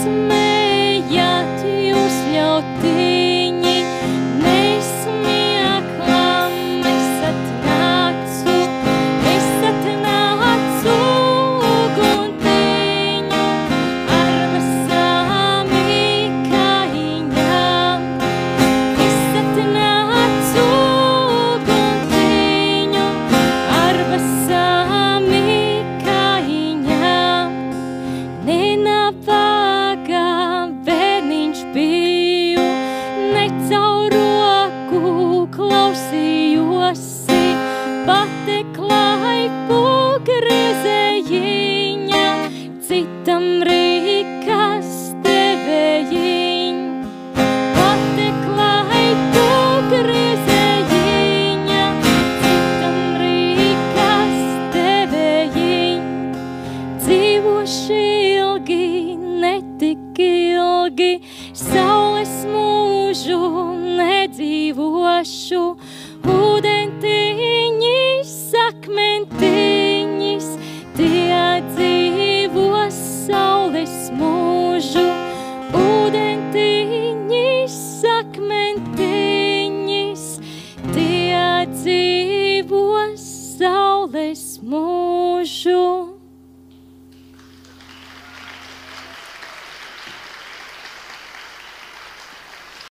nesmējat jūs ļautiņi, nesmieklam esat nācu gunteņu ar vasām ikaiņām. Esat nācu gunteņu ar vasām ikaiņām. Nenabaga bērniņš biju, ne caur roku klausījosi, pateklai pogrezējiņa, citam rīkas devējiņ. Pateklai pogrezējiņa, citam rīkas devējiņ. Dzīvoši ilgi, netik ilgi, saules mūžu nedzīvošu,